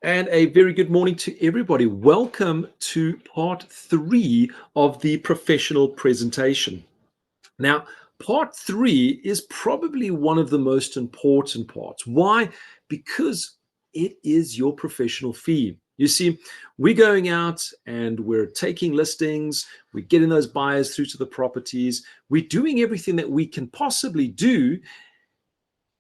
And a very good morning to everybody. Welcome to part 3 of the professional presentation. Now, part 3 is probably one of the most important parts. Why? Because it is your professional fee. You see, we're going out and we're taking listings, we're getting those buyers through to the properties, we're doing everything that we can possibly do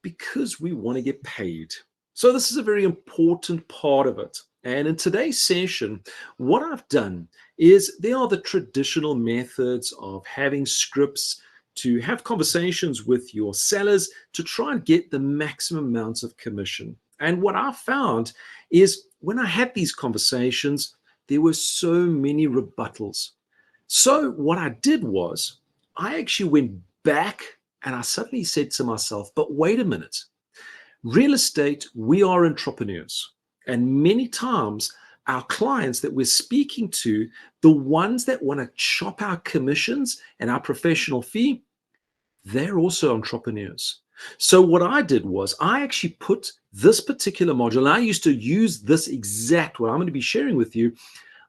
because we want to get paid. So this is a very important part of it. And in today's session, what I've done is there are the traditional methods of having scripts to have conversations with your sellers to try and get the maximum amounts of commission. And what I found is when I had these conversations, there were so many rebuttals. So what I did was I actually went back and I suddenly said to myself, but wait a minute. Real estate, we are entrepreneurs. And many times, our clients that we're speaking to, the ones that want to chop our commissions and our professional fee, they're also entrepreneurs. So what I did was I actually put this particular module, and I used to use this exact, what I'm going to be sharing with you.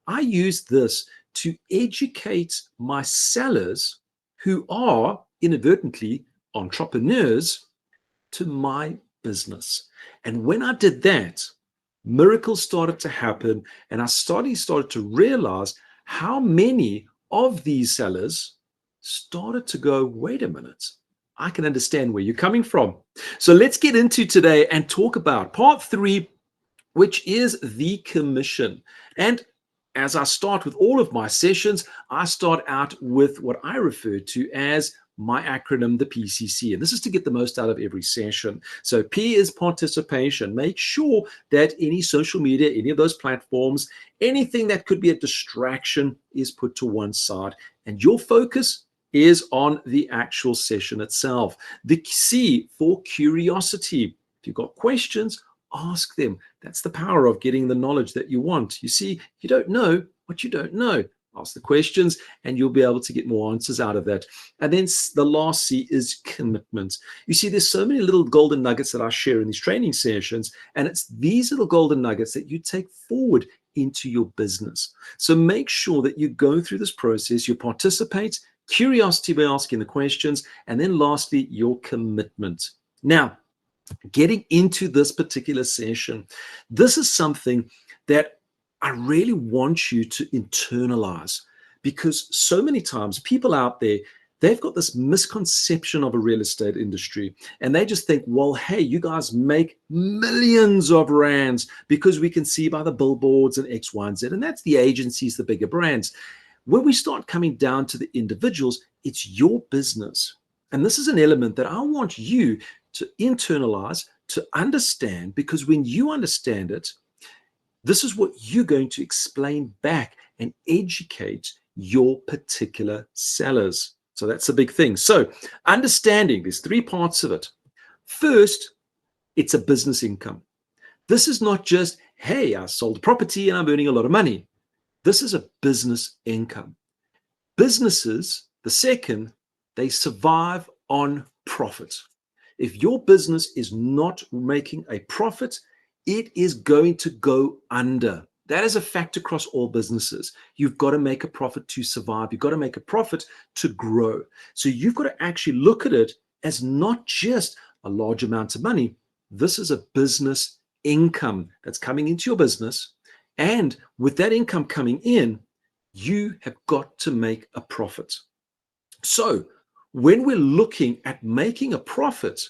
I used this to educate my sellers who are inadvertently entrepreneurs to my business. And when I did that, miracles started to happen, and I started to realize how many of these sellers started to go, wait a minute, I can understand where you're coming from. So let's get into today and talk about part 3, which is the commission. And as I start with all of my sessions, I start out with what I refer to as my acronym, the PCC. And this is to get the most out of every session. So P is participation. Make sure that any social media, any of those platforms, anything that could be a distraction is put to one side. And your focus is on the actual session itself. The C for curiosity. If you've got questions, ask them. That's the power of getting the knowledge that you want. You see, you don't know what you don't know. Ask the questions and you'll be able to get more answers out of that. And then the last C is commitment. You see, there's so many little golden nuggets that I share in these training sessions, and it's these little golden nuggets that you take forward into your business. So make sure that you go through this process, you participate, curiosity by asking the questions, and then lastly, your commitment. Now, getting into this particular session, this is something that I really want you to internalize, because so many times people out there, they've got this misconception of a real estate industry, and they just think, well, hey, you guys make millions of rands because we can see by the billboards and X, Y, and Z, and that's the agencies, the bigger brands. When we start coming down to the individuals, it's your business. And this is an element that I want you to internalize, to understand, because when you understand it, this is what you're going to explain back and educate your particular sellers. So that's a big thing. So understanding, there's 3 parts of it. First, it's a business income. This is not just, hey, I sold a property and I'm earning a lot of money. This is a business income. Businesses, the second, they survive on profit. If your business is not making a profit, it is going to go under. That is a fact across all businesses. You've got to make a profit to survive. You've got to make a profit to grow. So you've got to actually look at it as not just a large amount of money. This is a business income that's coming into your business. And with that income coming in, you have got to make a profit. So when we're looking at making a profit,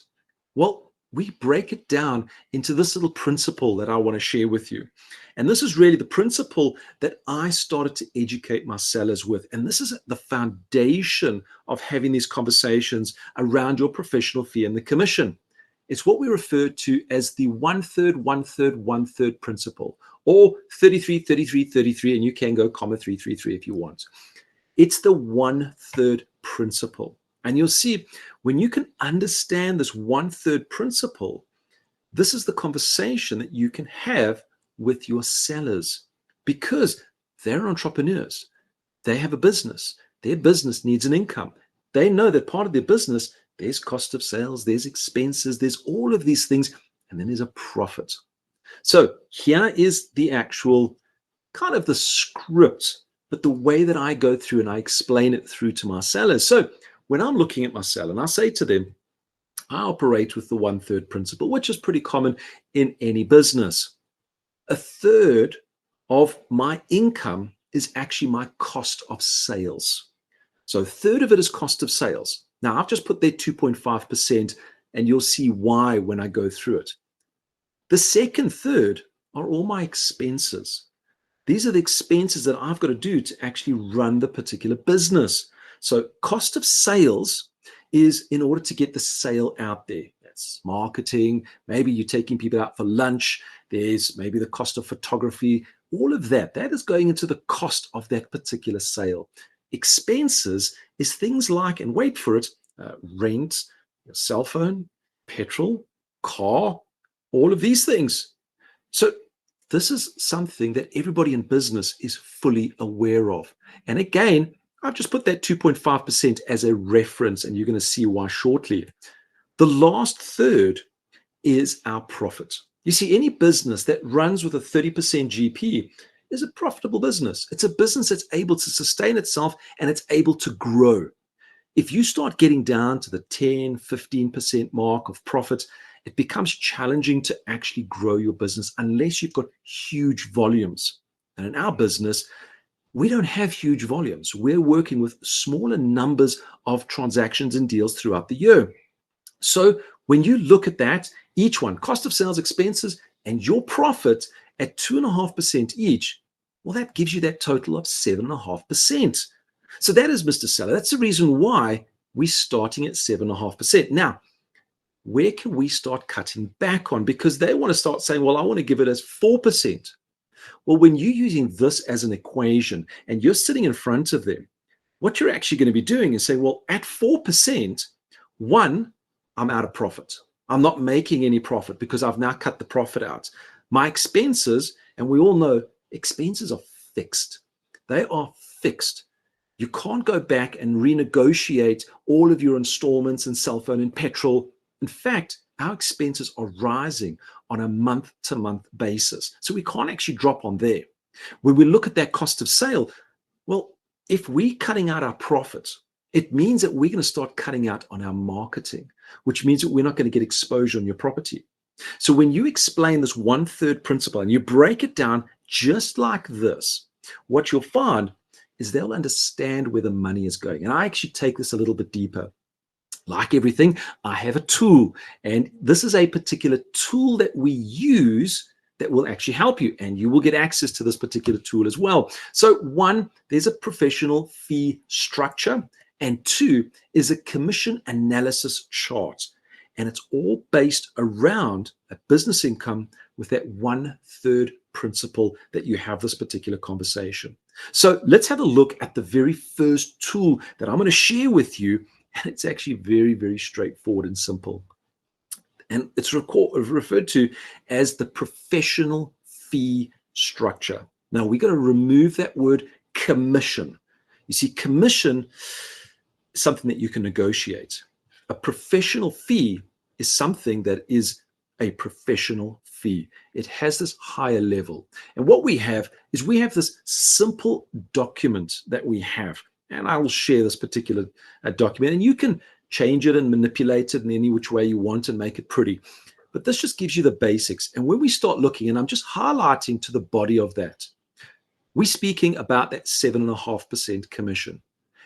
well, we break it down into this little principle that I want to share with you. And this is really the principle that I started to educate my sellers with. And this is the foundation of having these conversations around your professional fee and the commission. It's what we refer to as the 1/3, 1/3, 1/3 principle, or 33, 33, 33, and you can go comma 333 if you want. It's the 1/3 principle. And you'll see when you can understand this 1/3 principle, this is the conversation that you can have with your sellers, because they're entrepreneurs. They have a business. Their business needs an income. They know that part of their business, there's cost of sales, there's expenses, there's all of these things, and then there's a profit. So here is the actual kind of the script, but the way that I go through and I explain it through to my sellers. So when I'm looking at my seller and I say to them, I operate with the 1/3 principle, which is pretty common in any business. A third of my income is actually my cost of sales. So a third of it is cost of sales. Now I've just put there 2.5%, and you'll see why when I go through it. The second third are all my expenses. These are the expenses that I've got to do to actually run the particular business. So cost of sales is in order to get the sale out there. That's marketing. Maybe you're taking people out for lunch. There's maybe the cost of photography. All of that. That is going into the cost of that particular sale. Expenses is things like, and wait for it, rent, your cell phone, petrol, car, all of these things. So this is something that everybody in business is fully aware of. And again, I've just put that 2.5% as a reference, and you're going to see why shortly. The last third is our profit. You see, any business that runs with a 30% GP is a profitable business. It's a business that's able to sustain itself and it's able to grow. If you start getting down to the 10, 15% mark of profit, it becomes challenging to actually grow your business unless you've got huge volumes. And in our business, we don't have huge volumes. We're working with smaller numbers of transactions and deals throughout the year. So when you look at that, each one, cost of sales, expenses, and your profit at 2.5% each, well, that gives you that total of 7.5%. So that is, Mr. Seller, that's the reason why we're starting at 7.5%. Now, where can we start cutting back on? Because they want to start saying, well, I want to give it as 4%. Well, when you're using this as an equation and you're sitting in front of them, what you're actually going to be doing is saying, well, at 4%, one, I'm out of profit. I'm not making any profit because I've now cut the profit out. My expenses, and we all know expenses are fixed. They are fixed. You can't go back and renegotiate all of your installments and cell phone and petrol. In fact, our expenses are rising on a month-to-month basis. So we can't actually drop on there. When we look at that cost of sale, well, if we're cutting out our profits, it means that we're going to start cutting out on our marketing, which means that we're not going to get exposure on your property. So when you explain this 1/3 principle and you break it down just like this, what you'll find is they'll understand where the money is going. And I actually take this a little bit deeper. Like everything, I have a tool, and this is a particular tool that we use that will actually help you, and you will get access to this particular tool as well. So one, there's a professional fee structure, and two is a commission analysis chart, and it's all based around a business income with that 1/3 principle that you have this particular conversation. So let's have a look at the very first tool that I'm going to share with you. And it's actually very, very straightforward and simple. And it's referred to as the professional fee structure. Now, we're going to remove that word commission. You see, commission is something that you can negotiate. A professional fee is something that is a professional fee. It has this higher level. And what we have is we have this simple document that we have. And I will share this particular document, and you can change it and manipulate it in any which way you want and make it pretty. But this just gives you the basics. And when we start looking, and I'm just highlighting to the body of that, we're speaking about that 7.5% commission.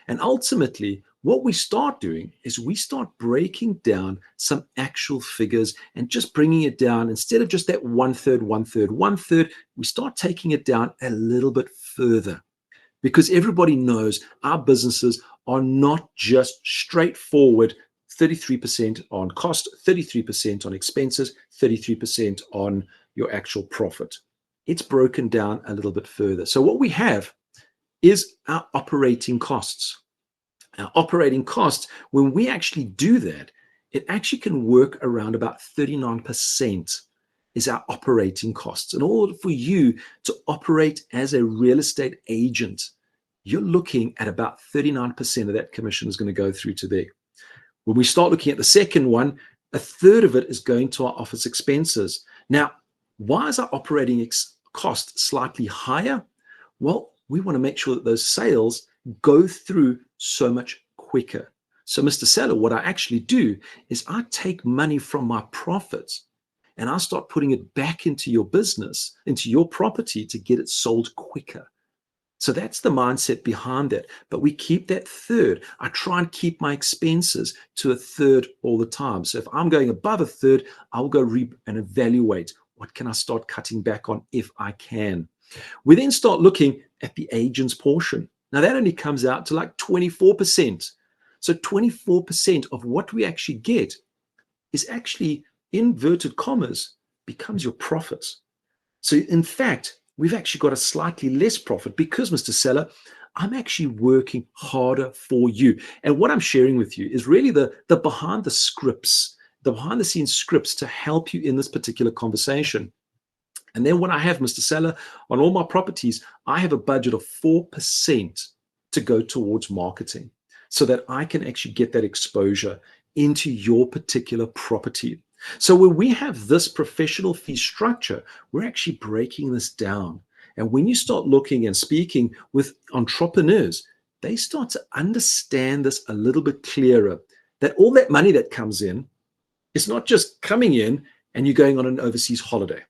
And ultimately, what we start doing is we start breaking down some actual figures and just bringing it down. Instead of just that 1/3, 1/3, 1/3, we start taking it down a little bit further. Because everybody knows our businesses are not just straightforward 33% on cost, 33% on expenses, 33% on your actual profit. It's broken down a little bit further. So what we have is our operating costs. Our operating costs, when we actually do that, it actually can work around about 39% is our operating costs. In order for you to operate as a real estate agent, you're looking at about 39% of that commission is going to go through to there. When we start looking at the second one, a third of it is going to our office expenses. Now, Why is our operating cost slightly higher? Well, we want to make sure that those sales go through so much quicker. So, Mr. Seller, what I actually do is I take money from my profits and I start putting it back into your business, into your property to get it sold quicker. So that's the mindset behind that. But we keep that third. I try and keep my expenses to a third all the time. So if I'm going above a third, I'll go and evaluate what can I start cutting back on if I can. We then start looking at the agent's portion. Now that only comes out to like 24%. So 24% of what we actually get is actually, inverted commas, becomes your profits. So in fact, we've actually got a slightly less profit because, Mr. Seller, I'm actually working harder for you. And what I'm sharing with you is really the behind the scripts, the behind the scenes scripts to help you in this particular conversation. And then when I have, Mr. Seller, on all my properties, I have a budget of 4% to go towards marketing so that I can actually get that exposure into your particular property. So when we have this professional fee structure, we're actually breaking this down. And when you start looking and speaking with entrepreneurs, they start to understand this a little bit clearer, that all that money that comes in is not just coming in and you're going on an overseas holiday.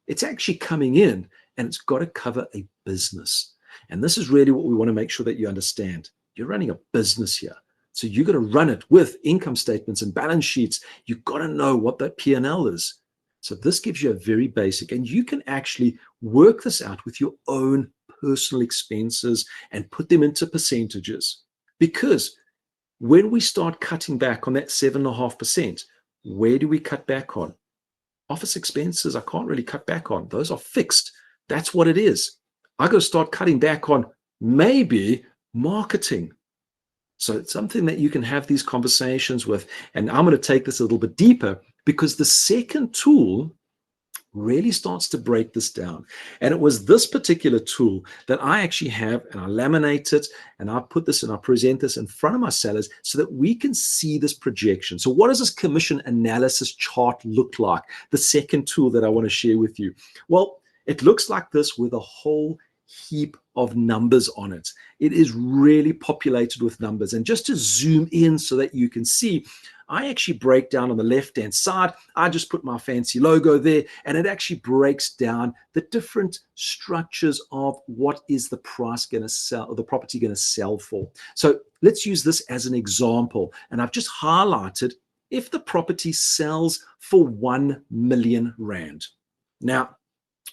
It's actually coming in and it's got to cover a business. And this is really what we want to make sure that you understand. You're running a business here. So you're going to run it with income statements and balance sheets. You've got to know what that P&L is. So this gives you a very basic, and you can actually work this out with your own personal expenses and put them into percentages. Because when we start cutting back on that 7.5%, where do we cut back on? Office expenses, I can't really cut back on. Those are fixed. That's what it is. I got to start cutting back on maybe marketing. So it's something that you can have these conversations with. And I'm going to take this a little bit deeper because the second tool really starts to break this down. And it was this particular tool that I actually have, and I laminate it and I put this and I present this in front of my sellers so that we can see this projection. So what does this commission analysis chart look like? The second tool that I want to share with you. Well, it looks like this with a whole heap of numbers on it. It is really populated with numbers. And just to zoom in so that you can see, I actually break down on the left-hand side. I just put my fancy logo there, and it actually breaks down the different structures of what is the price going to sell, or the property going to sell for. So let's use this as an example. And I've just highlighted if the property sells for 1 million rand. Now,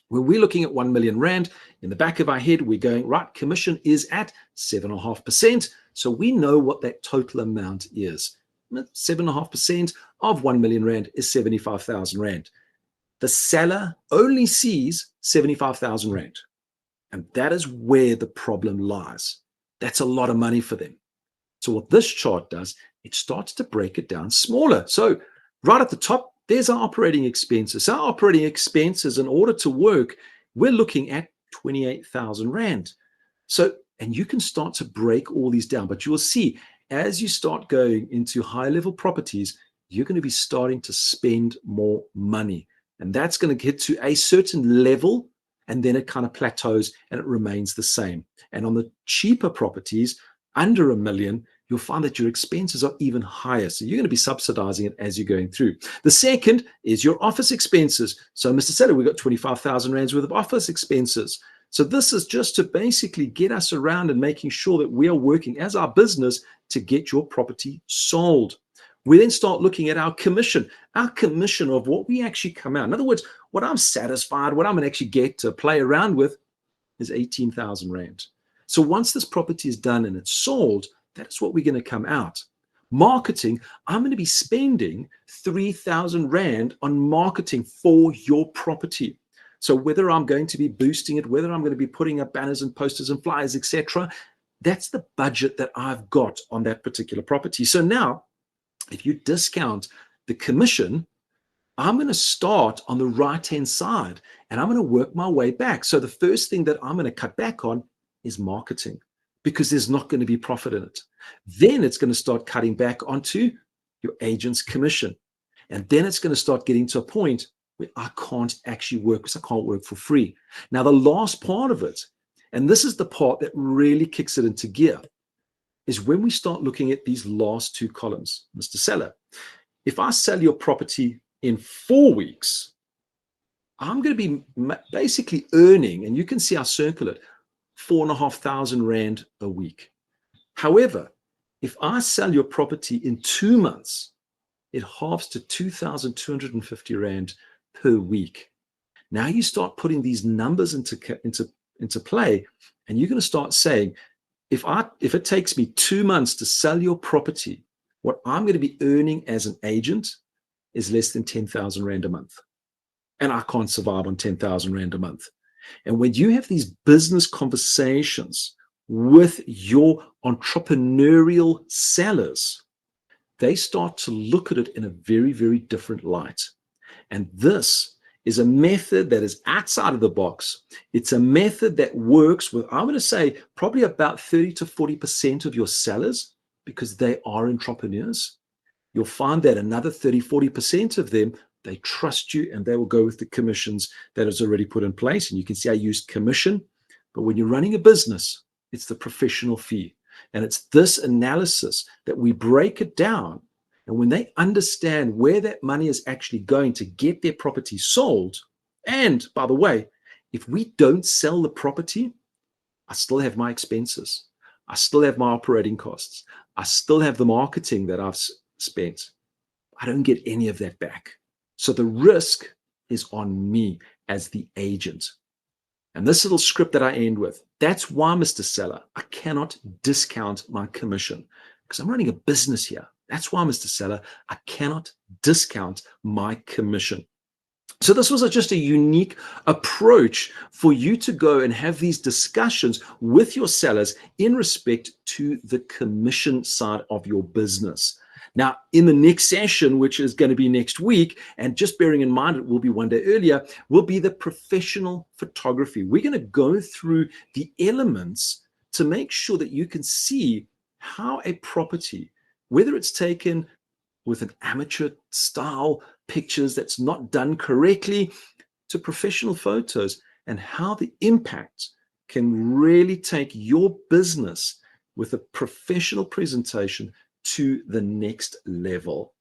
when we're looking at 1 million rand, in the back of our head, we're going, right, commission is at 7.5%. So we know what that total amount is. 7.5% of 1 million rand is 75,000 rand. The seller only sees 75,000 rand. And that is where the problem lies. That's a lot of money for them. So what this chart does, it starts to break it down smaller. So right at the top, there's our operating expenses. So our operating expenses, in order to work, we're looking at 28,000 rand. So, and you can start to break all these down, but you will see as you start going into high level properties, you're going to be starting to spend more money. And that's going to get to a certain level, and then it kind of plateaus and it remains the same. And on the cheaper properties, under 1 million, you'll find that your expenses are even higher. So you're going to be subsidizing it as you're going through. The second is your office expenses. So, Mr. Seller, we've got 25,000 rands worth of office expenses. So this is just to basically get us around and making sure that we are working as our business to get your property sold. We then start looking at our commission of what we actually come out. In other words, what I'm satisfied, what I'm going to actually get to play around with is 18,000 rand. So once this property is done and it's sold, that is what we're going to come out. Marketing, I'm going to be spending 3,000 rand on marketing for your property. So whether I'm going to be boosting it, whether I'm going to be putting up banners and posters and flyers, etc., that's the budget that I've got on that particular property. So now, if you discount the commission, I'm going to start on the right-hand side and I'm going to work my way back. So the first thing that I'm going to cut back on is marketing, because there's not going to be profit in it. Then it's going to start cutting back onto your agent's commission. And then it's going to start getting to a point where I can't actually work because I can't work for free. Now, the last part of it, and this is the part that really kicks it into gear, is when we start looking at these last two columns. Mr. Seller, if I sell your property in 4 weeks, I'm going to be basically earning, and you can see I circle it, 4,500 Rand a week. However, if I sell your property in 2 months, it halves to 2,250 Rand per week. Now you start putting these numbers into play, and you're going to start saying, if it takes me 2 months to sell your property, what I'm going to be earning as an agent is less than 10,000 Rand a month. And I can't survive on 10,000 Rand a month. And when you have these business conversations with your entrepreneurial sellers, they start to look at it in a very, very different light. And this is a method that is outside of the box. It's a method that works with, I'm going to say, probably about 30 to 40% of your sellers, because they are entrepreneurs. You'll find that another 30, 40% of them, they trust you and they will go with the commissions that is already put in place. And you can see I used commission, but when you're running a business, it's the professional fee. And it's this analysis that we break it down. And when they understand where that money is actually going to get their property sold, and by the way, if we don't sell the property, I still have my expenses. I still have my operating costs. I still have the marketing that I've spent. I don't get any of that back. So the risk is on me as the agent. And this little script that I end with, that's why, Mr. Seller, I cannot discount my commission because I'm running a business here. That's why, Mr. Seller, I cannot discount my commission. So this was just a unique approach for you to go and have these discussions with your sellers in respect to the commission side of your business. Now, in the next session, which is going to be next week, and just bearing in mind it will be one day earlier, will be the professional photography. We're going to go through the elements to make sure that you can see how a property, whether it's taken with an amateur style pictures that's not done correctly, to professional photos, and how the impact can really take your business with a professional presentation to the next level.